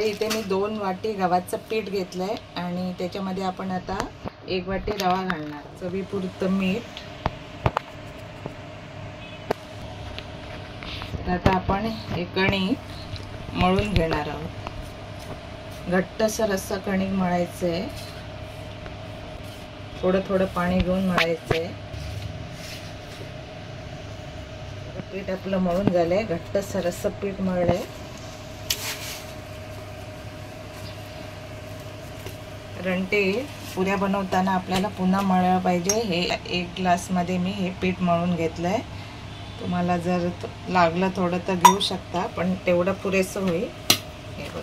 इथे मी 2 वाटी गव्हाचं पीठ घेतलंय आणि त्याच्यामध्ये आपण आता 1 वाटी रवा घालणार, चवीपुरतं मीठ. तर आता आपण हे कणिक मळून घेणार आहोत. घट्टसर असं कणिक मळायचं आहे. थोडं थोडं पाणी घेऊन मळायचं आहे. पीठ आपलं मळून झालंय, घट्टसर असं पीठ मळलंय. कारण ते पुऱ्या बनवताना आपल्याला पुन्हा मळलं पाहिजे. हे 1 ग्लासमध्ये मी हे पीठ मळून घेतलंय. तुम्हाला जर लागलं थोडं तर घेऊ शकता, पण तेवढं पुरेसं होईल. हे बघ,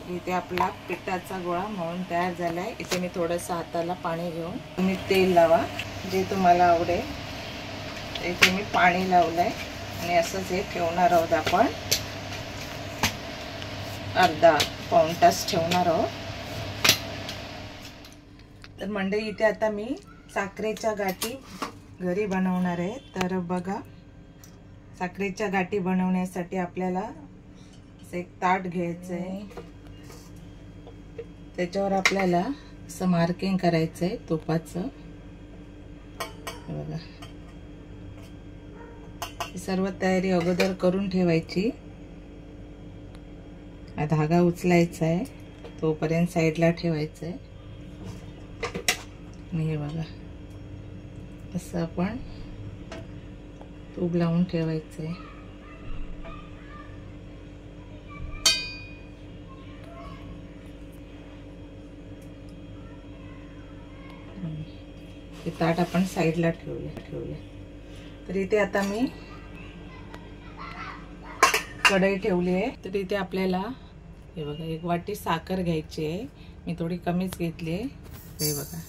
इथे आपला पिठाचा गोळा मळून तयार झालाय. इथे मी थोडंसं हाताला पाणी घेऊन, तुम्ही तेल लावा जे तुम्हाला आवडेल. इथे मी पाणी लावलंय आणि असंच हे ठेवणार आहोत आपण. अर्धा पाऊण तास ठेवणार आहोत. तर मंडळी, इथे आता मी साखरेच्या गाठी घरी बनवणार आहे. तर बघा, साखरेच्या गाठी बनवण्यासाठी आपल्याला असं एक ताट घ्यायचं आहे. त्याच्यावर आपल्याला असं मार्किंग करायचं आहे तुपाचं. बघा, ही सर्व तयारी अगोदर करून ठेवायची. हा धागा उचलायचा आहे, तोपर्यंत साईडला ठेवायचा आहे. आणि हे बघा, असं आपण तूप लावून ठेवायचं आहे. हे ताट आपण साईडला ठेवले. तर इथे आता मी कढई ठेवली आहे. तर इथे आपल्याला हे बघा 1 वाटी साखर घ्यायची आहे. मी थोडी कमीच घेतली आहे. हे बघा,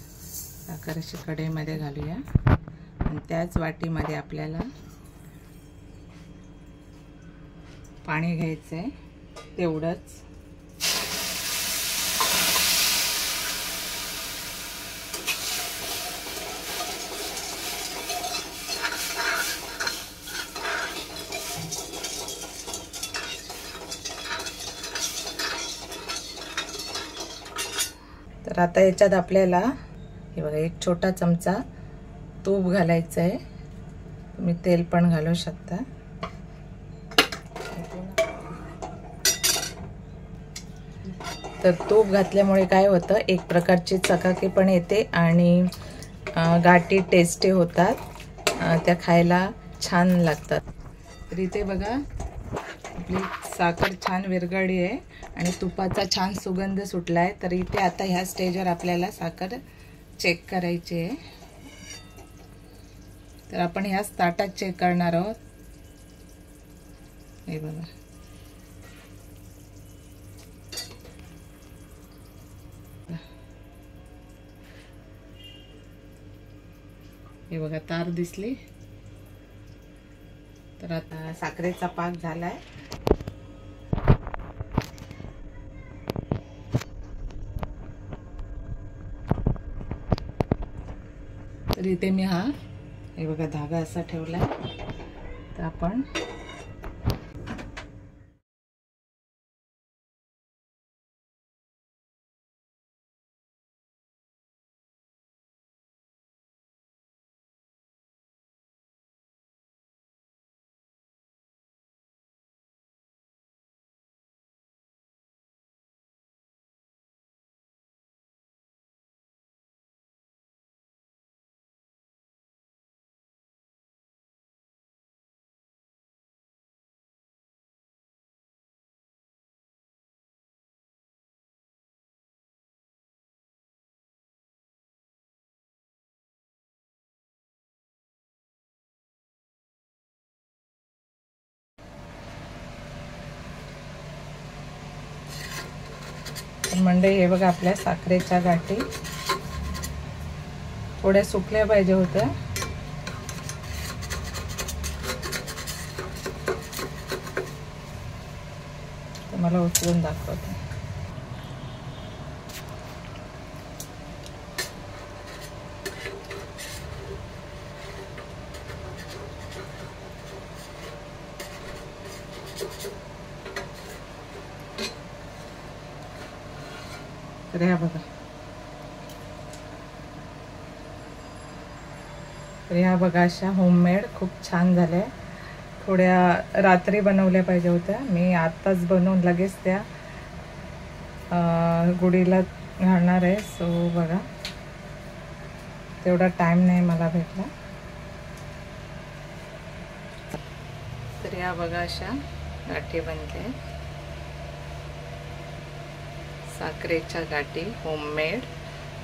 साखर अशी कढईमध्ये घालूया आणि त्याच वाटीमध्ये आपल्याला पाणी घ्यायचं आहे, तेवढंच. तर आता याच्यात आपल्याला हे बघा 1 छोटा चमचा तूप घालायचं आहे. तुम्ही तेल पण घालू शकता. तर तूप घातल्यामुळे काय होतं, एक प्रकारची चकाकी पण येते आणि गाठी टेस्टी होतात. त्या खायला छान लागतात. तर इथे बघा, आपली साखर छान विरघळली आहे आणि तुपाचा छान सुगंध सुटला आहे. तर इथे आता ह्या स्टेजवर आपल्याला साखर चेक करायची आहे. तर आपण ह्याच ताटात चेक करणार आहोत. हे बघा, हे बघा तार दिसली. तर आता साखरेचा पाक झालाय. तर इथे मी हे बघा धागा असा ठेवलाय. तर आपण मंडई हे बघा, आपल्या साखरेच्या गाठी थोड्या सुकल्या पाहिजे होत्या. तुम्हाला उचलून दाखवते. तर ह्या बघा, तर ह्या बघा अशा होममेड खूप छान झाल्या. थोड्या रात्री बनवल्या पाहिजे होत्या, मी आत्ताच बनवून लगेच त्या गुढीला घालणार आहे. सो बघा, तेवढा टाइम नाही मला भेटला. तर या बघा अशा गाठी बनल्या, साखरेच्या गाठी होममेड.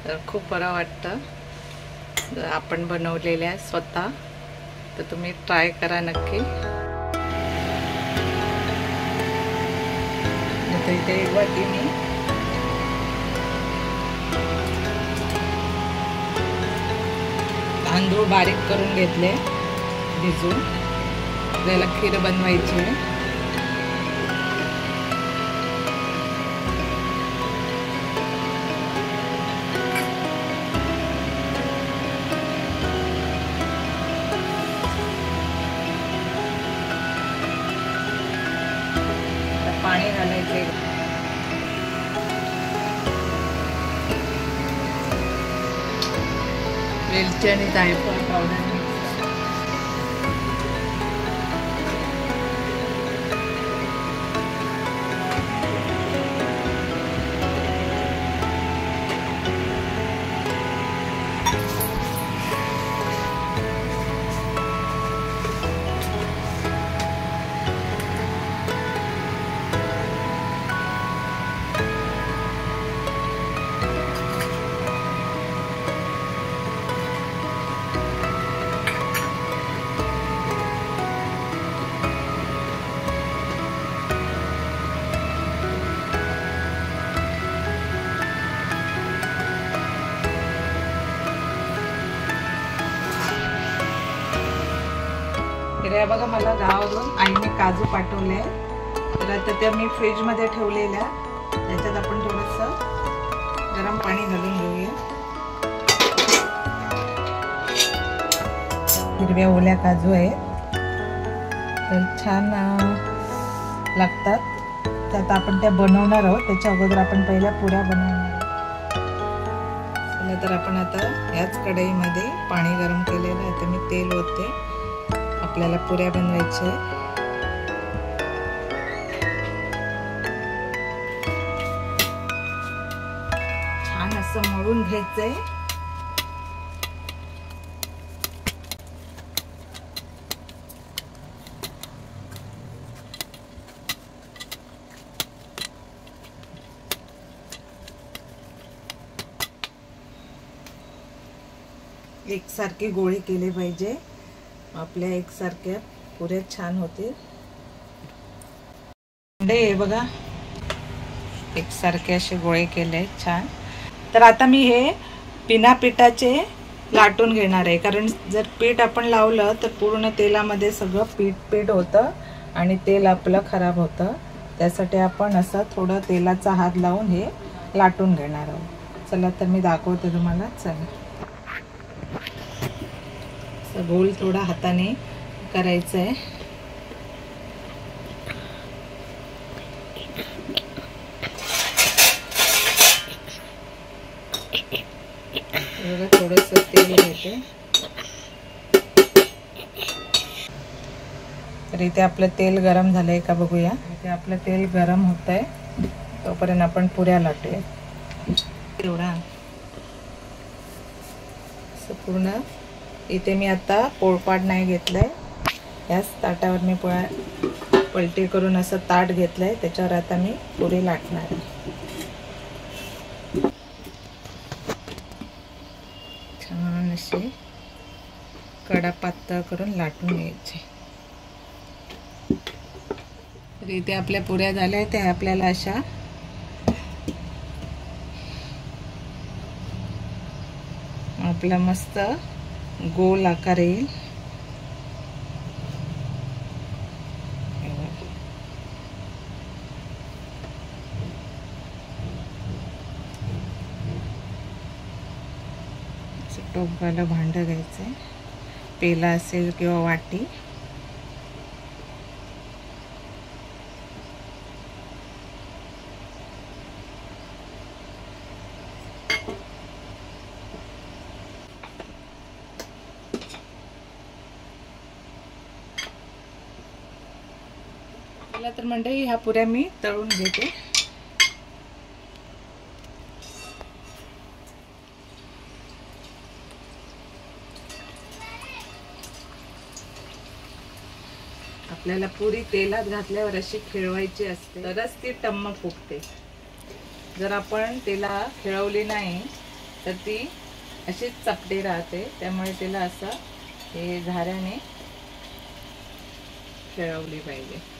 तर खूप बरं वाटतं जर आपण बनवलेल्या स्वतः. तर तुम्ही ट्राय करा नक्की. इथे एक वाटी मी तांदूळ बारीक करून घेतले भिजून. त्याला खीर बनवायची आहे. पाणी घालायचे, वेलची आणि जायफळ पावडर. तर बघा, मला गावावरून आईने काजू पाठवले. तर आता त्या मी फ्रीजमध्ये ठेवलेल्या. त्याच्यात आपण थोडंसं गरम पाणी घालून घेऊया. हिरव्या ओल्या काजू आहेत, तर छान लागतात. त्यात आपण त्या बनवणार आहोत. त्याच्या अगोदर आपण पहिल्या पुऱ्या बनवणार आहोत. चला, तर आपण आता याच कढईमध्ये पाणी गरम केलेलं आहे. तर मी तेल ओतते. आपल्याला पुऱ्या बनवायच्या. छान असं मळून घ्यायचंय. एकसारखे गोळे केले पाहिजे. आपल्या एकसारख्या पुऱ्या छान होतील. हे बघा, एकसारखे असे गोळे केले छान. तर आता मी हे बिना पिठाचे लाटून घेणार आहे. कारण जर पीठ आपण लावलं तर पूर्ण तेलामध्ये सगळं पीठ होतं आणि तेल आपलं खराब होतं. त्यासाठी आपण असं थोडं तेलाचा हात लावून हे लाटून घेणार आहोत. चला, तर मी दाखवते तुम्हाला. चला, गोल थोडा हाताने करायचं आहे. थोडंसं तेल घ्यायचे. तर इथे आपलं तेल गरम झालंय का बघूया. इथे आपलं तेल गरम होत आहे. तोपर्यंत आपण पुऱ्या लाटूया. एवढा पूर्ण. इथे मी आता पोळपाट नाही घेतलंय. याच ताटावर मी पलटी करून असं ताट घेतलंय. त्याच्यावर आता मी पुरी लाटणार आहे. छान असे कडा पातळ करून लाटून घ्यायचे. तर इथे आपल्या पुऱ्या झाल्या. त्या आपल्याला अशा आपला मस्त गोल आकार येईल. टोपाला भांडं घ्यायचं. पेला असेल किंवा वाटी. चला तर मंडळी ह्या पुऱ्या मी तळून घेते. आपल्याला पुरी तेलात घातल्यावर अशी खेळवायची असते तरच ती टम्म फुगते. जर आपण तिला खेळवली नाही तर ती अशीच चपटी राहते. त्यामुळे तिला असं हे झाऱ्याने खेळवली पाहिजे.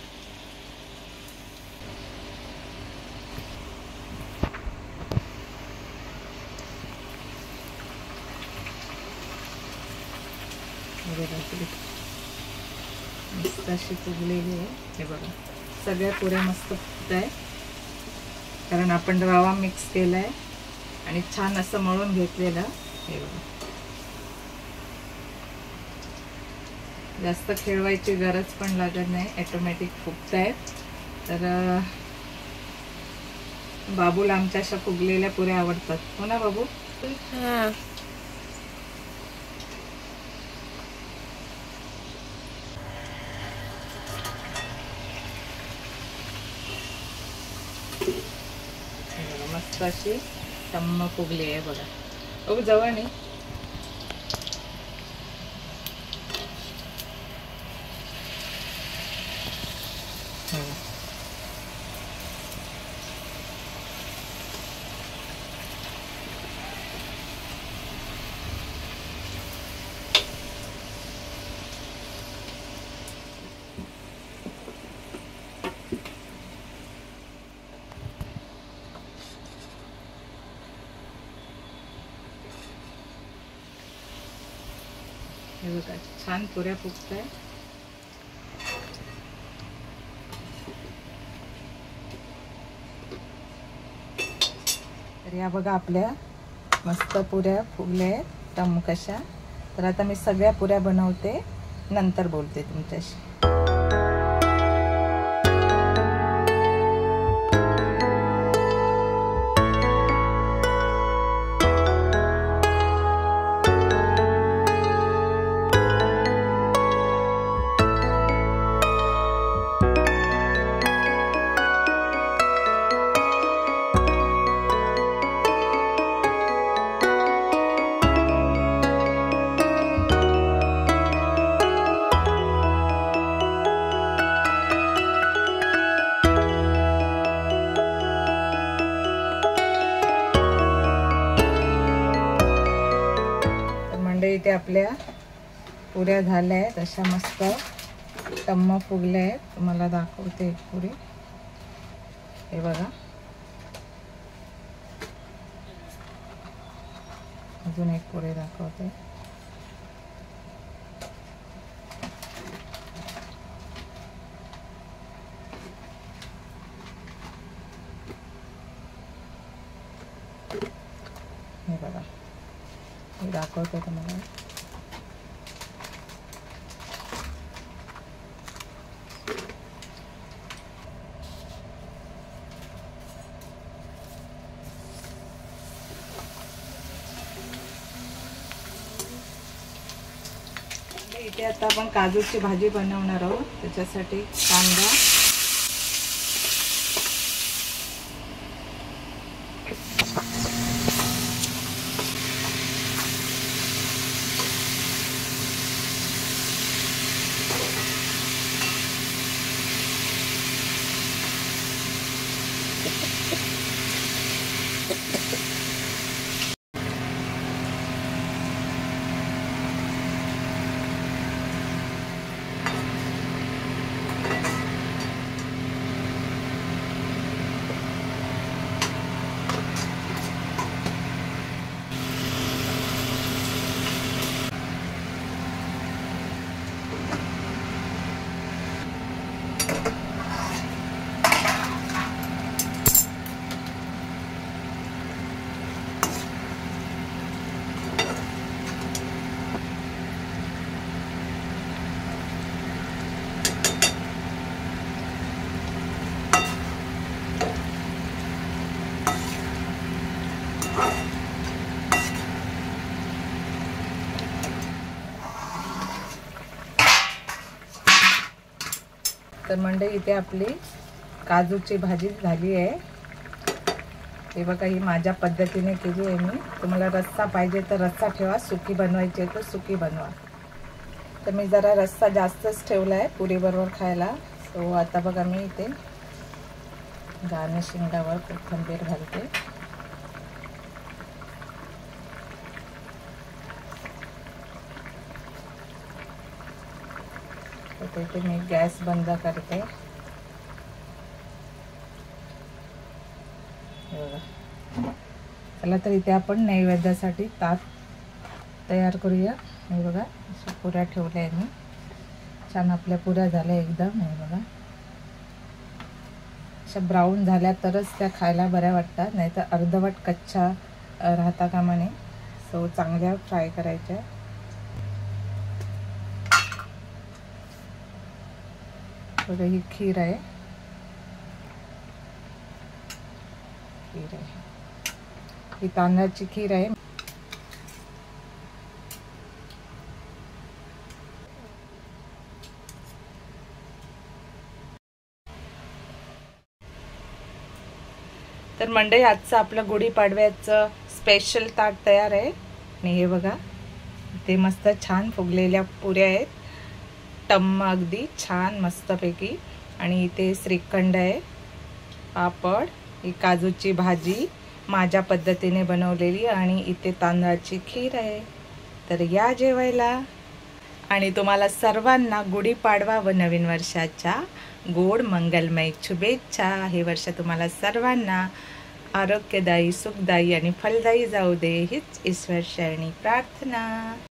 मस्त अशी फुगलेली आहे. हे बघा सगळ्या पुऱ्या मस्त फुगत आहे कारण आपण रवा मिक्स केलाय आणि छान असं मळून घेतलेलं. हे बघा जास्त खेळवायची गरज पण लागत नाही, ऑटोमॅटिक फुगत आहेत. तर बाबूला आमच्या अशा फुगलेल्या पुऱ्या आवडतात, हो ना बाबू? हां. मस्त अशी टम्म फुगली आहे बघा. बघू जवळ नाही. हे बघा छान पुऱ्या फुगत आहे. तर या बघा आपल्या मस्त पुऱ्या फुगल्या आहेत टम्म कशा. तर आता मी सगळ्या पुऱ्या बनवते, नंतर बोलते तुमच्याशी. इथे आपल्या पुऱ्या झाल्या आहेत, अशा मस्त टम्म फुगल्या आहेत. तुम्हाला दाखवते एक पुरी. हे बघा अजून एक पुरी दाखवते. हे बघा हे दाखवते तुम्हाला. इथे आता आपण काजूची भाजी बनवणार आहोत. त्याच्यासाठी कांदा, तर मंडळी इथे आपली काजूची भाजी झाली आहे। हे बघा, ही माझ्या पद्धतीने केली आहे मी। तुम्हाला रस्सा पाहिजे तर रस्सा ठेवा, सुकी बनवायची तर सुकी बनवा। तर मी जरा रस्सा जास्तच ठेवला आहे पुरीबरोबर खायला। सो आता बघा मी इथे गार्निशिंगवर कोथिंबीर घालते। तर इथे मी गॅस बंद करते। चला तर इथे आपण नैवेद्यासाठी ताट तयार करूया। हे बघा, अशा पुऱ्या ठेवल्या आहे मी। छान आपल्या पुऱ्या झाल्या एकदम। हे बघा, अशा ब्राऊन झाल्या तरच त्या खायला बऱ्या वाटतात, नाहीतर अर्धवट कच्च्या राहता कामा नये। सो चांगल्या फ्राय करायच्या। बघा, ही खीर आहे। ही तांदळाची खीर आहे। तर मंडळी, आजचं आपलं गुढीपाडव्याचं स्पेशल ताट तयार आहे। आणि हे बघा, ते मस्त छान फुगलेल्या पुऱ्या आहेत, टम्म अगदी छान मस्तपैकी। आणि इथे श्रीखंड आहे, पापड, ही काजूची भाजी माझ्या पद्धतीने बनवलेली, आणि इथे तांदळाची खीर आहे। तर या जेवायला। आणि तुम्हाला सर्वांना गुढीपाडवा व नवीन वर्षाच्या गोड मंगलमय शुभेच्छा। हे वर्ष तुम्हाला सर्वांना आरोग्यदायी, सुखदायी आणि फलदायी जाऊ दे, हीच ईश्वर शरणी प्रार्थना।